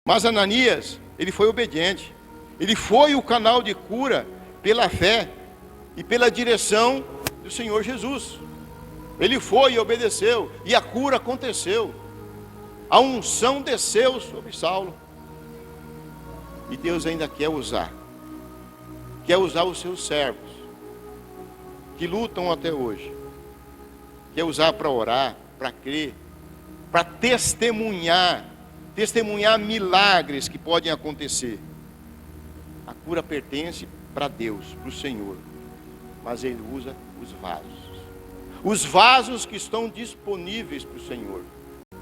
Mas Ananias, ele foi obediente. Ele foi o canal de cura pela fé e pela direção do Senhor Jesus. Ele foi e obedeceu, e a cura aconteceu. A unção desceu sobre Saulo. E Deus ainda quer usar os seus servos, que lutam até hoje. Quer usar para orar, para crer, para testemunhar milagres que podem acontecer. A cura pertence para Deus, para o Senhor, mas Ele usa os vasos que estão disponíveis para o Senhor.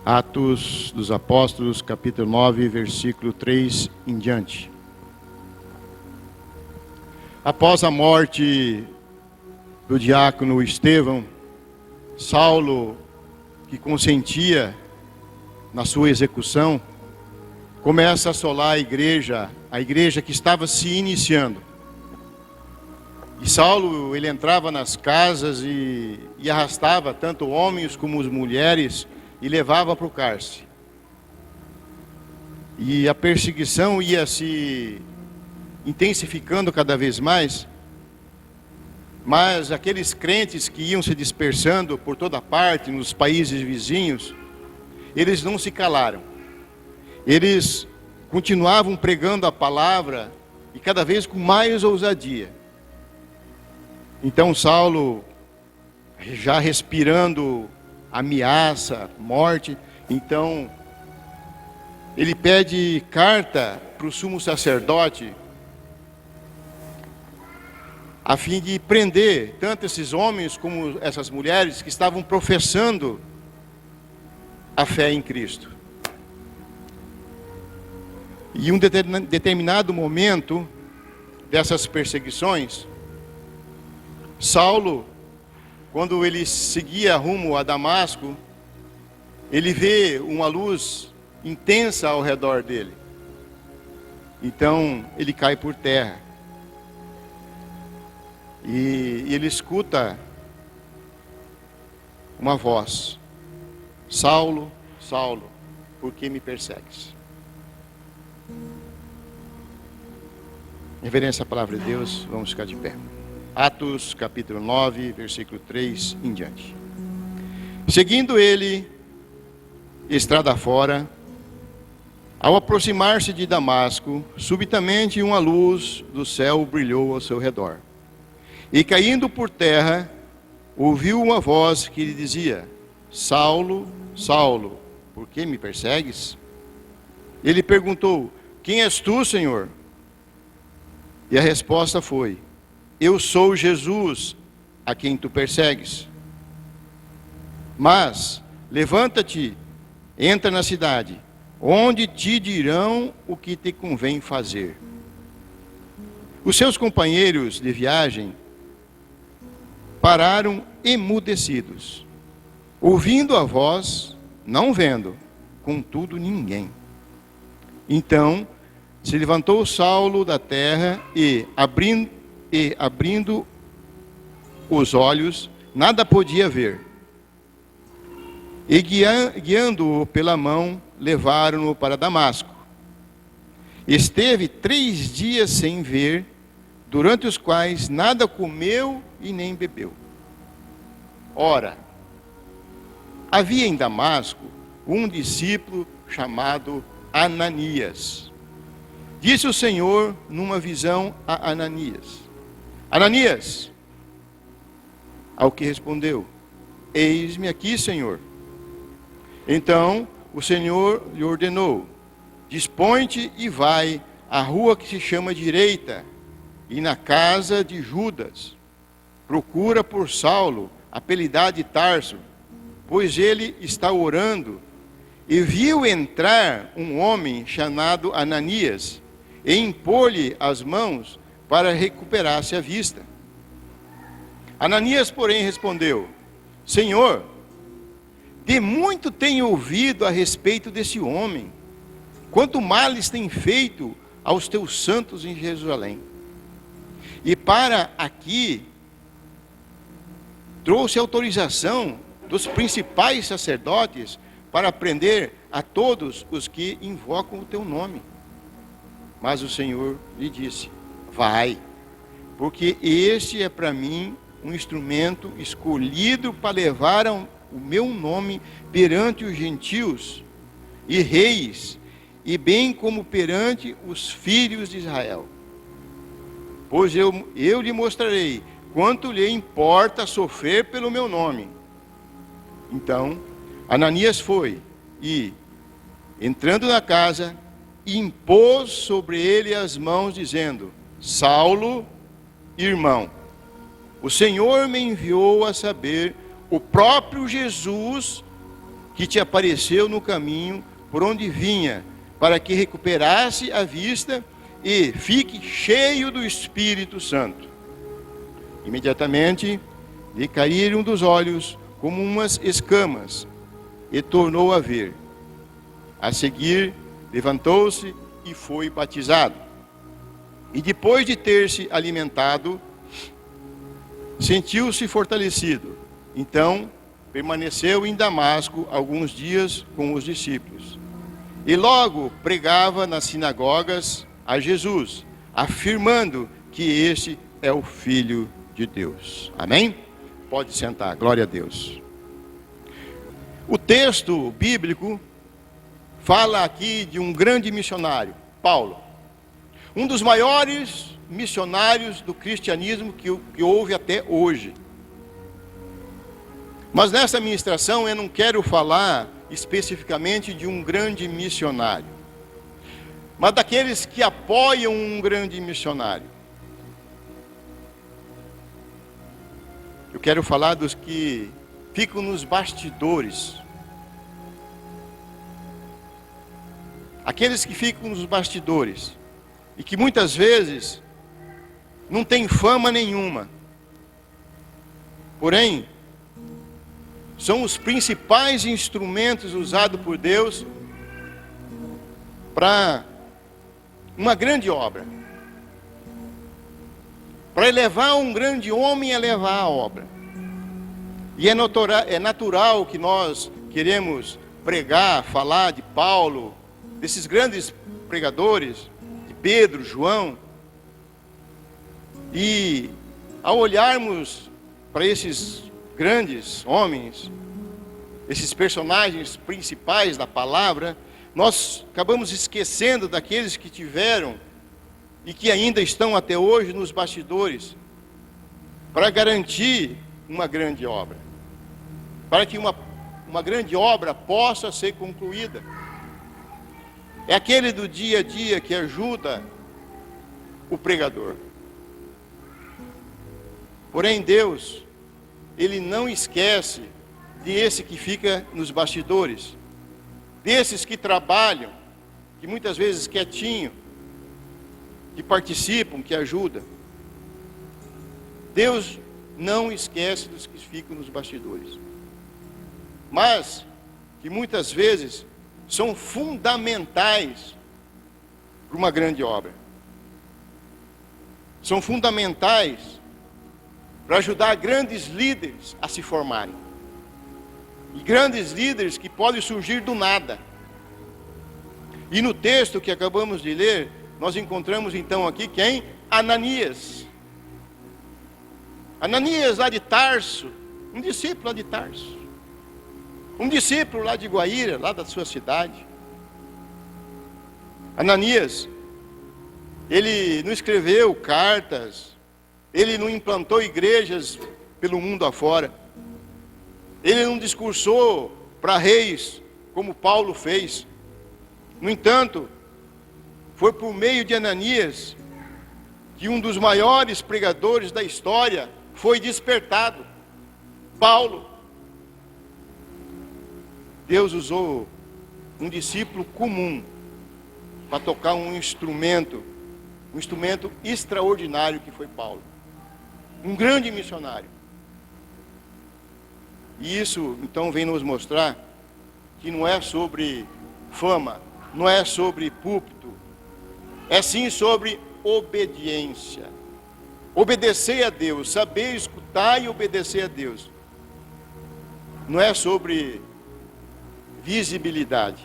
Atos dos Apóstolos, capítulo 9, versículo 3 em diante. Após a morte do diácono Estevão, Saulo, que consentia na sua execução, começa a assolar a igreja que estava se iniciando. E Saulo, ele entrava nas casas e arrastava tanto homens como as mulheres e levava para o cárcere. E a perseguição ia se intensificando cada vez mais, mas aqueles crentes que iam se dispersando por toda parte, nos países vizinhos, eles não se calaram. Eles continuavam pregando a palavra e cada vez com mais ousadia. Então Saulo, já respirando ameaça, morte, então ele pede carta para o sumo sacerdote a fim de prender tanto esses homens como essas mulheres que estavam professando a fé em Cristo. E em um determinado momento dessas perseguições, Saulo, quando ele seguia rumo a Damasco, ele vê uma luz intensa ao redor dele. Então ele cai por terra. E ele escuta uma voz: Saulo, Saulo, por que me persegues? Reverência à palavra de Deus, vamos ficar de pé. Atos capítulo 9, versículo 3 em diante. Seguindo ele, estrada fora, ao aproximar-se de Damasco, subitamente uma luz do céu brilhou ao seu redor. E caindo por terra, ouviu uma voz que lhe dizia: Saulo, Saulo, por que me persegues? Ele perguntou: quem és tu, Senhor? E a resposta foi: eu sou Jesus, a quem tu persegues. Mas levanta-te, entra na cidade, onde te dirão o que te convém fazer. Os seus companheiros de viagem pararam emudecidos, ouvindo a voz, não vendo, contudo ninguém. Então se levantou Saulo da terra e abrindo os olhos, nada podia ver. E guiando-o pela mão, levaram-no para Damasco. Esteve 3 dias sem ver, durante os quais nada comeu e nem bebeu. Ora, havia em Damasco um discípulo chamado Ananias. Disse o Senhor numa visão a Ananias: Ananias. Ao que respondeu: eis-me aqui, Senhor. Então o Senhor lhe ordenou: dispõe-te e vai à rua que se chama Direita, e na casa de Judas procura por Saulo, apelidado de Tarso, pois ele está orando. E viu entrar um homem chamado Ananias, e impor-lhe as mãos para recuperar-se a vista. Ananias, porém, respondeu: Senhor, de muito tenho ouvido a respeito desse homem, quanto males tem feito aos teus santos em Jerusalém. E para aqui trouxe autorização dos principais sacerdotes para prender a todos os que invocam o teu nome. Mas o Senhor lhe disse: vai, porque este é para mim um instrumento escolhido para levar o meu nome perante os gentios e reis, e bem como perante os filhos de Israel. Pois eu lhe mostrarei quanto lhe importa sofrer pelo meu nome. Então Ananias foi e, entrando na casa, impôs sobre ele as mãos, dizendo: Saulo, irmão, o Senhor me enviou a saber o próprio Jesus que te apareceu no caminho por onde vinha, para que recuperasse a vista e fique cheio do Espírito Santo. Imediatamente lhe caíram dos olhos como umas escamas, e tornou a ver. A seguir, levantou-se e foi batizado. E depois de ter se alimentado, sentiu-se fortalecido. Então, permaneceu em Damasco alguns dias com os discípulos. E logo pregava nas sinagogas a Jesus, afirmando que este é o Filho de Deus. Amém? Pode sentar, glória a Deus. O texto bíblico fala aqui de um grande missionário, Paulo. Um dos maiores missionários do cristianismo que houve até hoje. Mas nessa ministração eu não quero falar especificamente de um grande missionário, mas daqueles que apoiam um grande missionário. Eu quero falar dos que ficam nos bastidores. Aqueles que ficam nos bastidores e que muitas vezes não têm fama nenhuma, porém são os principais instrumentos usados por Deus para uma grande obra, para elevar um grande homem a levar a obra. E é natural que nós queremos pregar, falar de Paulo, desses grandes pregadores, de Pedro, João. E ao olharmos para esses grandes homens, esses personagens principais da palavra, nós acabamos esquecendo daqueles que tiveram e que ainda estão até hoje nos bastidores, para garantir uma grande obra, para que uma grande obra possa ser concluída. É aquele do dia a dia que ajuda o pregador. Porém, Deus, Ele não esquece desse que fica nos bastidores, desses que trabalham, que muitas vezes quietinho, que participam, que ajudam. Deus não esquece dos que ficam nos bastidores, mas que muitas vezes são fundamentais para uma grande obra. São fundamentais para ajudar grandes líderes a se formarem. E grandes líderes que podem surgir do nada. E no texto que acabamos de ler, nós encontramos então aqui quem? Ananias. Ananias lá de Tarso, um discípulo lá de Tarso. Um discípulo lá de Guaíra, lá da sua cidade. Ananias, ele não escreveu cartas, ele não implantou igrejas pelo mundo afora, ele não discursou para reis, como Paulo fez. No entanto, foi por meio de Ananias que um dos maiores pregadores da história foi despertado, Paulo. Deus usou um discípulo comum para tocar um instrumento extraordinário que foi Paulo. Um grande missionário. E isso, então, vem nos mostrar que não é sobre fama, não é sobre púlpito, é sim sobre obediência. Obedecer a Deus, saber escutar e obedecer a Deus. Não é sobre visibilidade,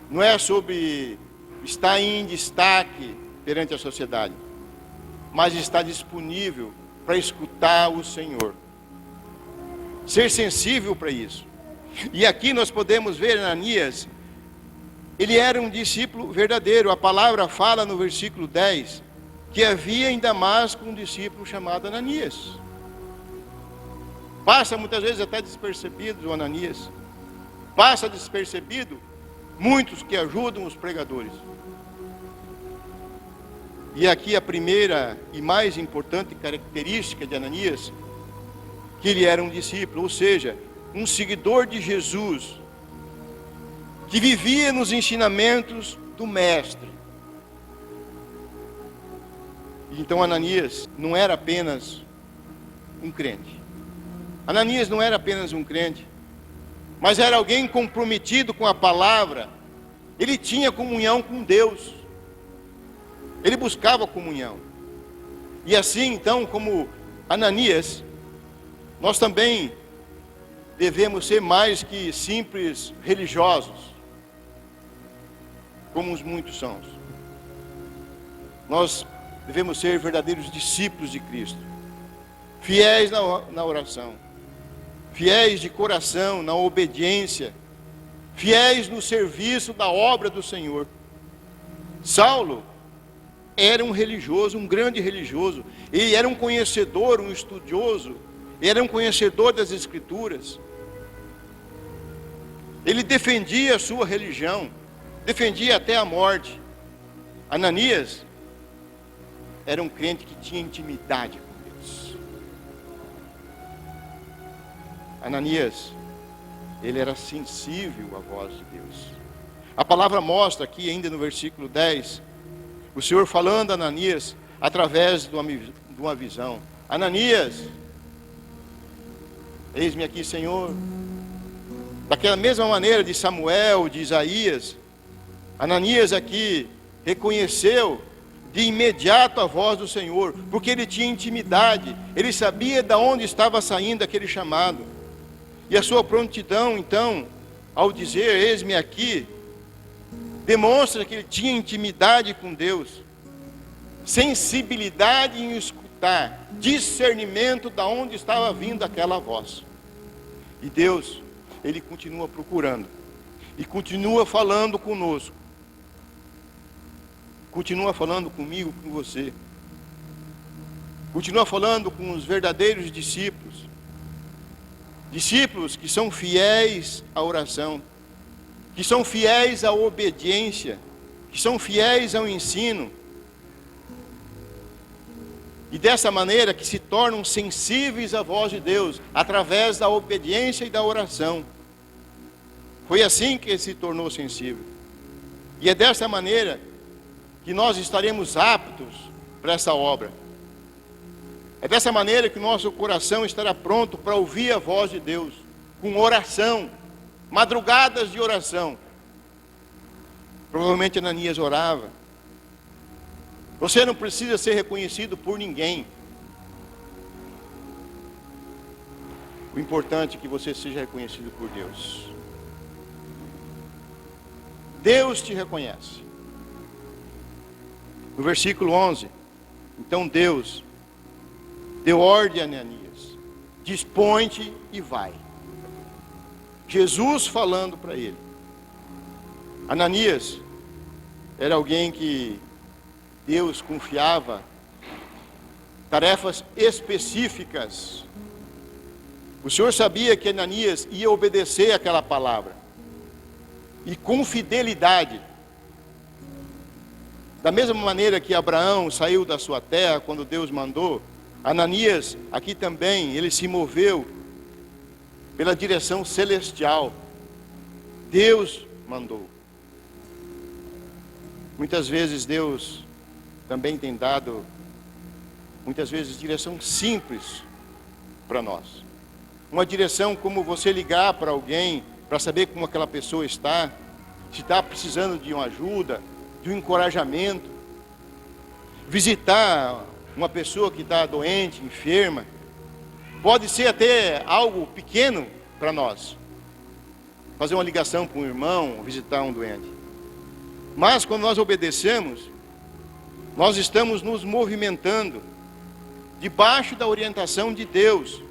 não é sobre estar em destaque perante a sociedade, mas estar disponível para escutar o Senhor. Ser sensível para isso. E aqui nós podemos ver Ananias, ele era um discípulo verdadeiro. A palavra fala no versículo 10, que havia em Damasco um discípulo chamado Ananias. Passa muitas vezes até despercebido o Ananias. Passa despercebido muitos que ajudam os pregadores. E aqui a primeira e mais importante característica de Ananias, que ele era um discípulo, ou seja, um seguidor de Jesus, que vivia nos ensinamentos do Mestre. Então Ananias não era apenas um crente. Ananias não era apenas um crente, mas era alguém comprometido com a palavra. Ele tinha comunhão com Deus. Ele buscava comunhão. E assim, então, como Ananias, nós também devemos ser mais que simples religiosos, como os muitos são. Nós devemos ser verdadeiros discípulos de Cristo, fiéis na oração, fiéis de coração, na obediência, fiéis no serviço da obra do Senhor. Saulo era um religioso, um grande religioso. Ele era um conhecedor, um estudioso. Ele era um conhecedor das Escrituras. Ele defendia a sua religião, defendia até a morte. Ananias era um crente que tinha intimidade com Deus. Ananias, ele era sensível à voz de Deus. A palavra mostra aqui, ainda no versículo 10, o Senhor falando a Ananias através de uma visão. Ananias, eis-me aqui, Senhor. Daquela mesma maneira de Samuel, de Isaías, Ananias aqui reconheceu de imediato a voz do Senhor, porque ele tinha intimidade, ele sabia de onde estava saindo aquele chamado. E a sua prontidão, então, ao dizer, eis-me aqui, demonstra que ele tinha intimidade com Deus, sensibilidade em escutar, discernimento de onde estava vindo aquela voz. E Deus, Ele continua procurando, e continua falando conosco, continua falando comigo, com você, continua falando com os verdadeiros discípulos, discípulos que são fiéis à oração, que são fiéis à obediência, que são fiéis ao ensino, e dessa maneira que se tornam sensíveis à voz de Deus, através da obediência e da oração. Foi assim que ele se tornou sensível. E é dessa maneira que nós estaremos aptos para essa obra. É dessa maneira que o nosso coração estará pronto para ouvir a voz de Deus, com oração, madrugadas de oração. Provavelmente Ananias orava. Você não precisa ser reconhecido por ninguém. O importante é que você seja reconhecido por Deus. Deus te reconhece. No versículo 11, então Deus deu ordem a Ananias: dispõe-te e vai. Jesus falando para ele. Ananias era alguém que Deus confiava tarefas específicas. O Senhor sabia que Ananias ia obedecer aquela palavra, e com fidelidade. Da mesma maneira que Abraão saiu da sua terra quando Deus mandou, Ananias aqui também, ele se moveu pela direção celestial. Deus mandou. Muitas vezes Deus também tem dado, muitas vezes, direção simples para nós. Uma direção como você ligar para alguém, para saber como aquela pessoa está, se está precisando de uma ajuda, de um encorajamento. Visitar uma pessoa que está doente, enferma. Pode ser até algo pequeno para nós. Fazer uma ligação para um irmão, visitar um doente. Mas quando nós obedecemos, nós estamos nos movimentando debaixo da orientação de Deus,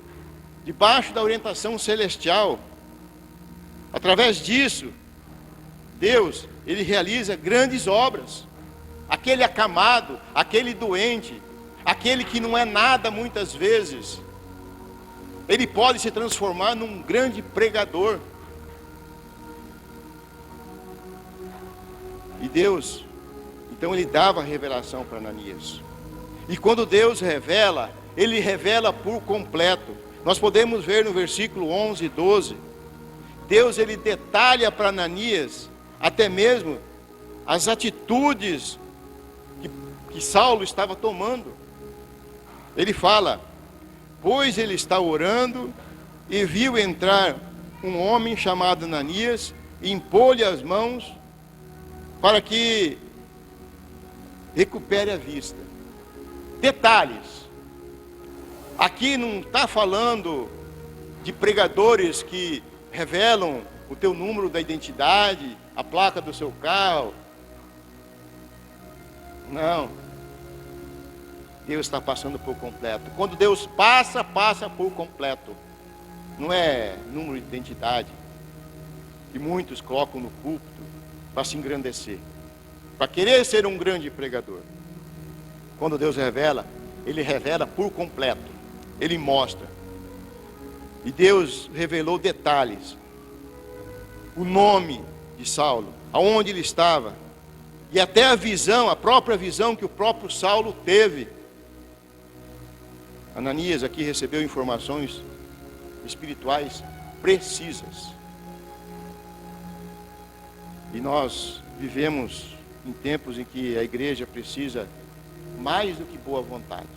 debaixo da orientação celestial. Através disso, Deus, Ele realiza grandes obras. Aquele acamado, aquele doente, aquele que não é nada muitas vezes, ele pode se transformar num grande pregador. E Deus, então Ele dava revelação para Ananias. E quando Deus revela, Ele revela por completo. Nós podemos ver no versículo 11 e 12, Deus Ele detalha para Ananias, até mesmo as atitudes que Saulo estava tomando. Ele fala: pois ele está orando e viu entrar um homem chamado Ananias e impôs-lhe as mãos para que recupere a vista. Detalhes. Aqui não está falando de pregadores que revelam o teu número da identidade, a placa do seu carro. Não. Deus está passando por completo. Quando Deus passa por completo. Não é número de identidade que muitos colocam no púlpito para se engrandecer, para querer ser um grande pregador. Quando Deus revela, Ele revela por completo. Ele mostra. E Deus revelou detalhes. O nome de Saulo, aonde ele estava, e até a visão, a própria visão que o próprio Saulo teve. Ananias aqui recebeu informações espirituais precisas. E nós vivemos em tempos em que a igreja precisa mais do que boa vontade.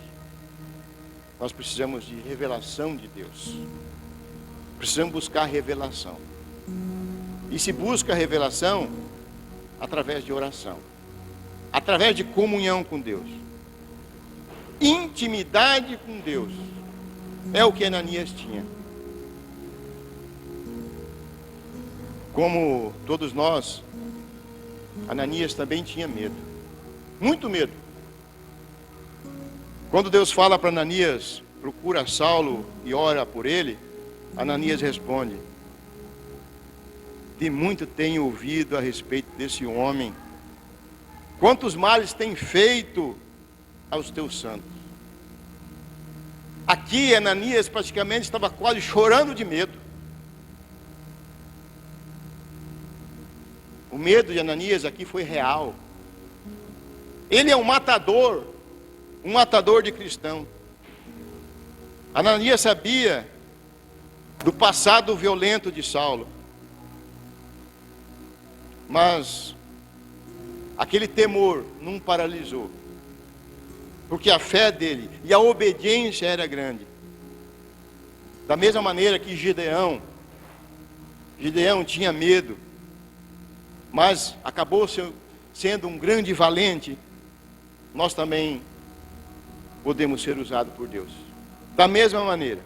Nós precisamos de revelação de Deus. Precisamos buscar revelação. E se busca revelação através de oração, através de comunhão com Deus. Intimidade com Deus é o que Ananias tinha. Como todos nós, Ananias também tinha medo, muito medo. Quando Deus fala para Ananias: procura Saulo e ora por ele, Ananias responde: de muito tenho ouvido a respeito desse homem, quantos males tem feito aos teus santos. Aqui Ananias praticamente estava quase chorando de medo. O medo de Ananias aqui foi real. Ele é um matador de cristão. Ananias sabia do passado violento de Saulo. Mas aquele temor não paralisou. Porque a fé dele e a obediência era grande. Da mesma maneira que Gideão tinha medo, mas acabou sendo um grande valente. Nós também podemos ser usados por Deus. Da mesma maneira,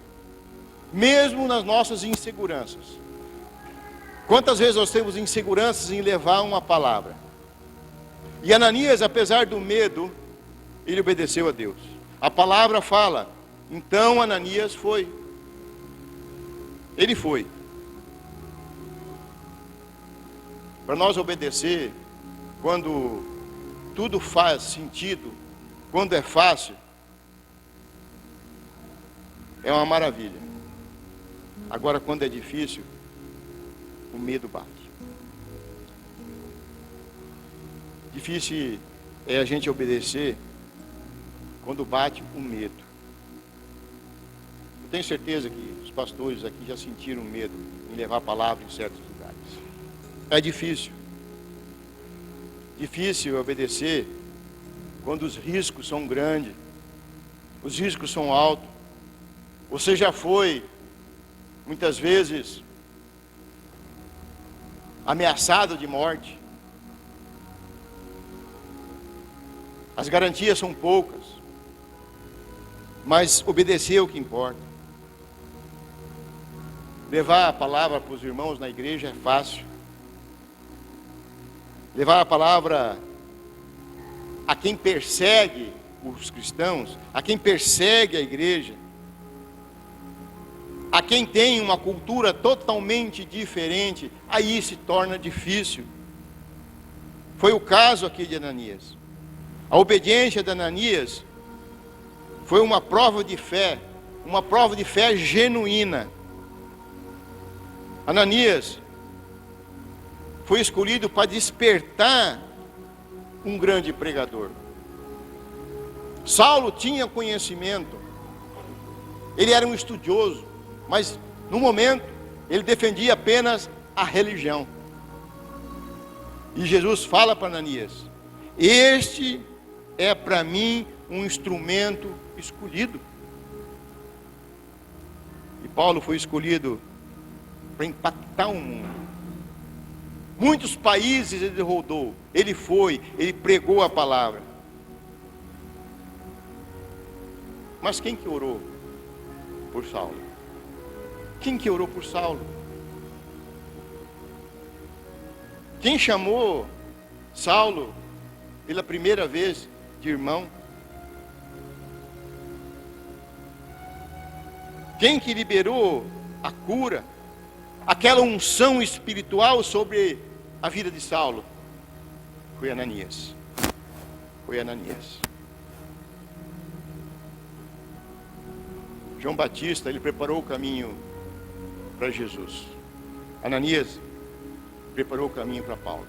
mesmo nas nossas inseguranças. Quantas vezes nós temos inseguranças em levar uma palavra? E Ananias, apesar do medo, ele obedeceu a Deus. A palavra fala: então Ananias foi. Ele foi. Para nós obedecer, quando tudo faz sentido, quando é fácil, é uma maravilha. Agora, quando é difícil, o medo bate. Difícil é a gente obedecer quando bate o medo. Eu tenho certeza que os pastores aqui já sentiram medo em levar a palavra em certos lugares. É difícil. Difícil obedecer quando os riscos são grandes, os riscos são altos. Você já foi, muitas vezes, ameaçado de morte. As garantias são poucas, mas obedecer é o que importa. Levar a palavra para os irmãos na igreja é fácil. levar a palavra a quem persegue os cristãos, a quem persegue a igreja, a quem tem uma cultura totalmente diferente, aí se torna difícil. Foi o caso aqui de Ananias. A obediência de Ananias foi uma prova de fé genuína. Ananias foi escolhido para despertar um grande pregador. Saulo tinha conhecimento, ele era um estudioso, mas no momento ele defendia apenas a religião. E Jesus fala para Ananias: este é para mim um instrumento escolhido. E Paulo foi escolhido para impactar o mundo. Muitos países ele rodou, ele pregou a palavra. Mas quem que orou por Saulo? Quem que orou por Saulo? Quem chamou Saulo pela primeira vez de irmão? Quem que liberou a cura, aquela unção espiritual sobre a vida de Saulo? Foi Ananias. Foi Ananias. João Batista, ele preparou o caminho para Jesus. Ananias preparou o caminho para Paulo.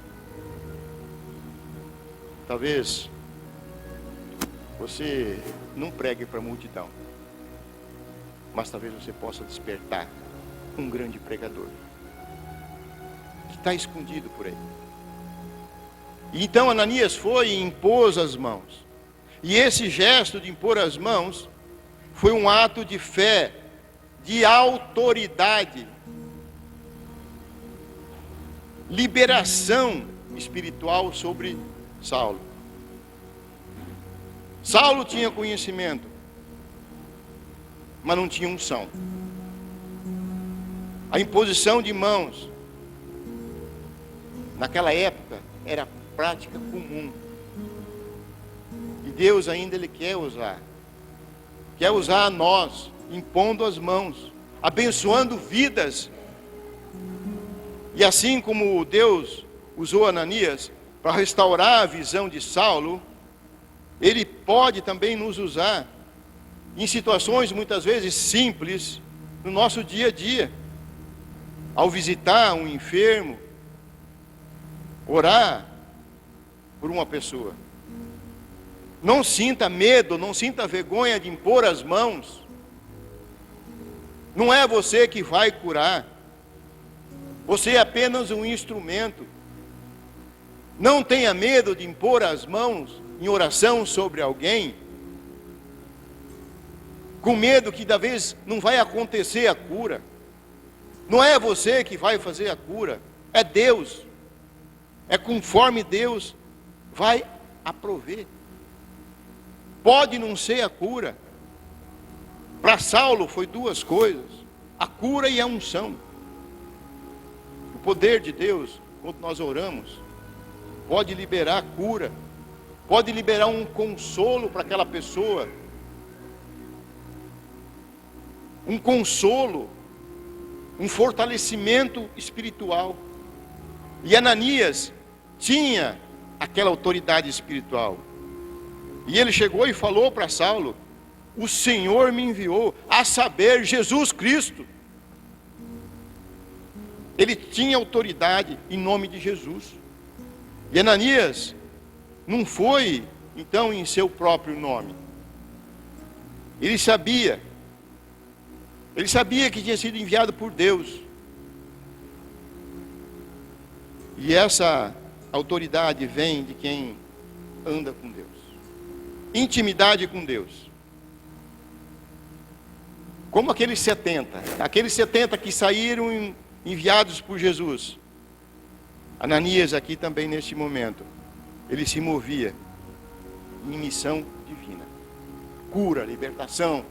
Talvez você não pregue para a multidão, mas talvez você possa despertar um grande pregador que está escondido por aí. E então Ananias foi e impôs as mãos. E esse gesto de impor as mãos foi um ato de fé, de autoridade, liberação espiritual sobre Saulo. Saulo tinha conhecimento, mas não tinha unção. A imposição de mãos naquela época era prática comum. E Deus ainda Ele quer usar a nós, impondo as mãos, abençoando vidas. E assim como Deus usou Ananias para restaurar a visão de Saulo, Ele pode também nos usar em situações muitas vezes simples no nosso dia a dia. Ao visitar um enfermo, orar por uma pessoa. Não sinta medo, não sinta vergonha de impor as mãos. Não é você que vai curar. Você é apenas um instrumento. Não tenha medo de impor as mãos em oração sobre alguém, com medo que talvez não vai acontecer a cura. Não é você que vai fazer a cura, é Deus. É conforme Deus vai prover. Pode não ser a cura. Para Saulo foi duas coisas: a cura e a unção. O poder de Deus, quando nós oramos, pode liberar a cura, pode liberar um consolo para aquela pessoa, um consolo, um fortalecimento espiritual. E Ananias tinha aquela autoridade espiritual. E ele chegou e falou para Saulo: o Senhor me enviou, a saber, Jesus Cristo. Ele tinha autoridade em nome de Jesus. E Ananias não foi, então, em seu próprio nome. Ele sabia que tinha sido enviado por Deus. E essa autoridade vem de quem anda com Deus. Intimidade com Deus. Como aqueles 70 que saíram enviados por Jesus. Ananias aqui também neste momento, ele se movia em missão divina. Cura, libertação.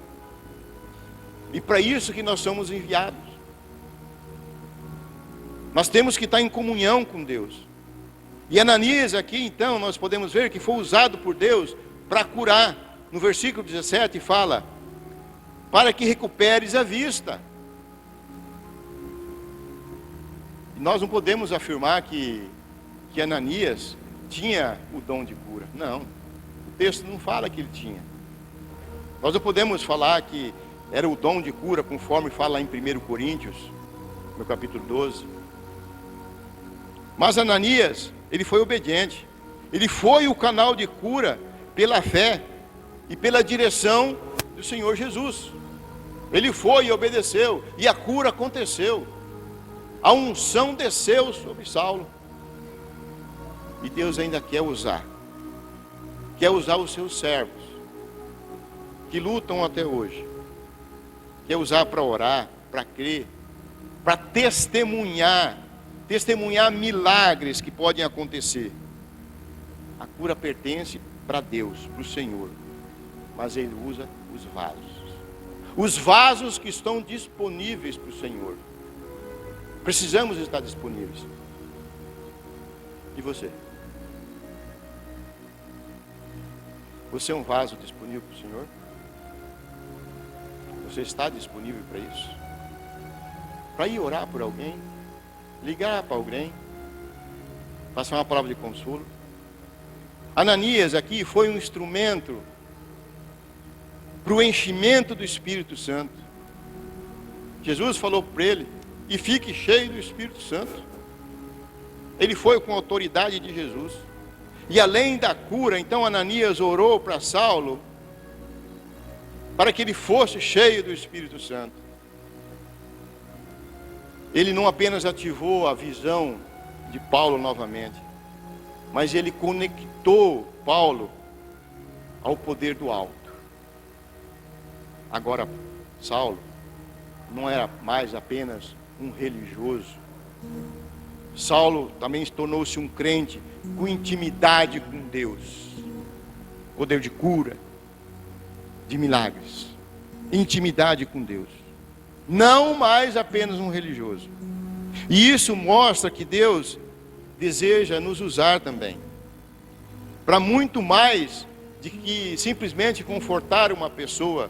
E para isso que nós somos enviados. Nós temos que estar em comunhão com Deus. E Ananias aqui, então, nós podemos ver que foi usado por Deus para curar. No versículo 17 fala, para que recuperes a vista. E nós não podemos afirmar que Ananias tinha o dom de cura. Não, o texto não fala que ele tinha. Nós não podemos falar que era o dom de cura, conforme fala em 1 Coríntios, no capítulo 12. Mas Ananias, ele foi obediente. Ele foi o canal de cura pela fé e pela direção do Senhor Jesus. Ele foi e obedeceu, e a cura aconteceu. A unção desceu sobre Saulo. E Deus ainda quer usar os seus servos, que lutam até hoje. Quer usar para orar, para crer, para testemunhar milagres que podem acontecer. A cura pertence para Deus, para o Senhor, mas Ele usa os vasos que estão disponíveis para o Senhor. Precisamos estar disponíveis. E você? Você é um vaso disponível para o Senhor? Você está disponível para isso? Para ir orar por alguém? Ligar para alguém? Passar uma palavra de consolo? Ananias aqui foi um instrumento para o enchimento do Espírito Santo. Jesus falou para ele, e fique cheio do Espírito Santo. Ele foi com a autoridade de Jesus. E além da cura, então Ananias orou para Saulo, para que ele fosse cheio do Espírito Santo. Ele não apenas ativou a visão de Paulo novamente, mas ele conectou Paulo ao poder do alto. Agora, Saulo não era mais apenas um religioso. Saulo também tornou-se um crente com intimidade com Deus, poder de cura, de milagres, intimidade com Deus, não mais apenas um religioso. E isso mostra que Deus deseja nos usar também, para muito mais de que simplesmente confortar uma pessoa.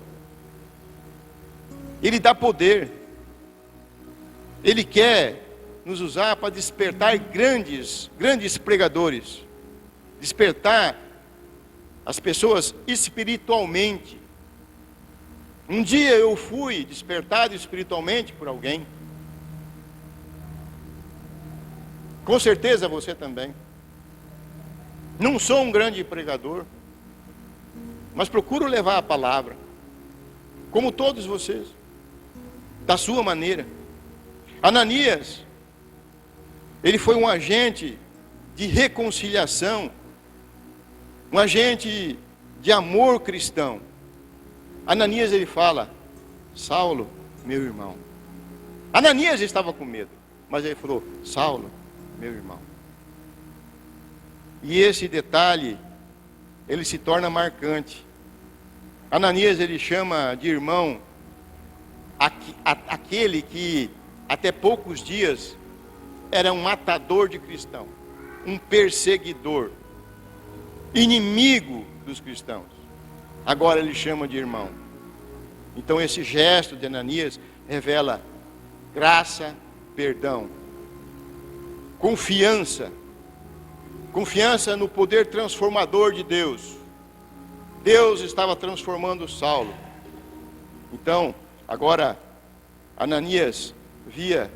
Ele dá poder. Ele quer nos usar para despertar grandes pregadores, despertar as pessoas espiritualmente. Um dia eu fui despertado espiritualmente por alguém. Com certeza você também. Não sou um grande pregador, mas procuro levar a palavra, como todos vocês, da sua maneira. Ananias, ele foi um agente de reconciliação, um agente de amor cristão. Ananias, ele fala, Saulo, meu irmão. Ananias estava com medo, mas ele falou, Saulo, meu irmão. E esse detalhe, ele se torna marcante. Ananias, ele chama de irmão aquele que até poucos dias era um matador de cristãos, um perseguidor, inimigo dos cristãos. Agora ele chama de irmão. Então esse gesto de Ananias revela graça, perdão, confiança no poder transformador de Deus. Deus estava transformando Saulo. Então, agora Ananias via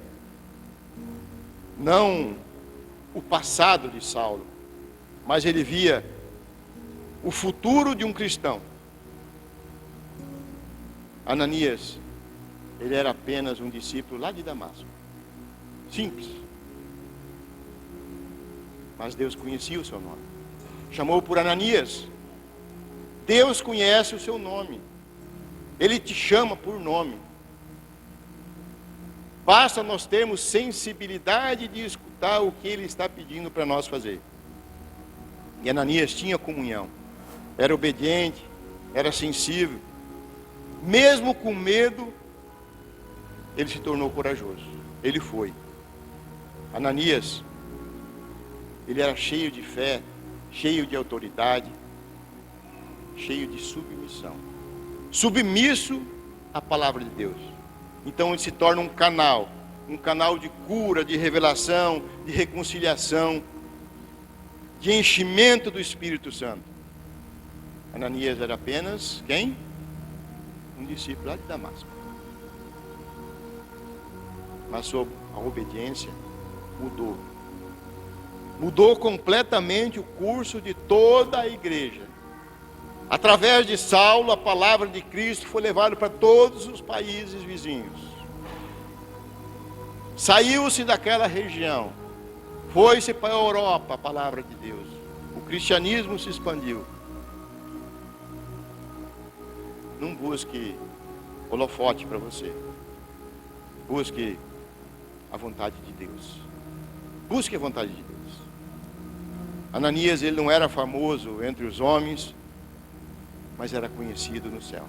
não o passado de Saulo, mas ele via o futuro de um cristão. Ananias, ele era apenas um discípulo lá de Damasco, simples, mas Deus conhecia o seu nome, chamou por Ananias. Deus conhece o seu nome, Ele te chama por nome. Basta nós termos sensibilidade de escutar o que Ele está pedindo para nós fazer. E Ananias tinha comunhão, era obediente, era sensível. Mesmo com medo, ele se tornou corajoso. Ele foi. Ananias, Ele era cheio de fé, cheio de autoridade, cheio de submissão. Submisso à palavra de Deus. Então ele se torna um canal de cura, de revelação, de reconciliação, de enchimento do Espírito Santo. Ananias era apenas quem? Um discípulo lá de Damasco. Mas sob a obediência, mudou completamente o curso de toda a igreja. Através de Saulo, a palavra de Cristo foi levada para todos os países vizinhos. Saiu-se daquela região, foi-se para a Europa a palavra de Deus. O cristianismo se expandiu. Não busque holofote para você. Busque a vontade de Deus. Busque a vontade de Deus. Ananias, ele não era famoso entre os homens, mas era conhecido no céu.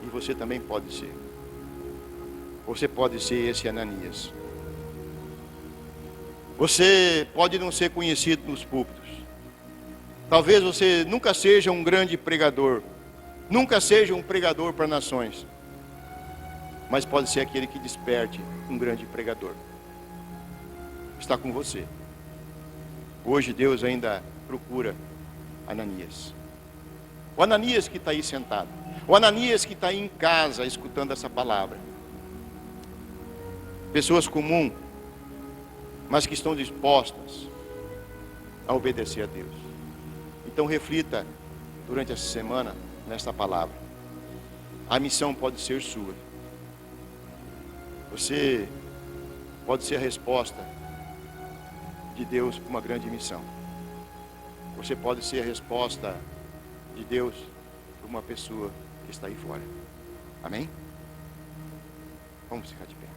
E você também pode ser. Você pode ser esse Ananias. Você pode não ser conhecido nos púlpitos. Talvez você nunca seja um grande pregador. Nunca seja um pregador para nações. Mas pode ser aquele que desperte um grande pregador. Está com você. Hoje Deus ainda procura Ananias. O Ananias que está aí sentado. O Ananias que está aí em casa escutando essa palavra. Pessoas comuns, mas que estão dispostas a obedecer a Deus. Então reflita durante essa semana nesta palavra. A missão pode ser sua. Você pode ser a resposta de Deus para uma grande missão. Você pode ser a resposta de Deus para uma pessoa que está aí fora. Amém? Vamos ficar de pé.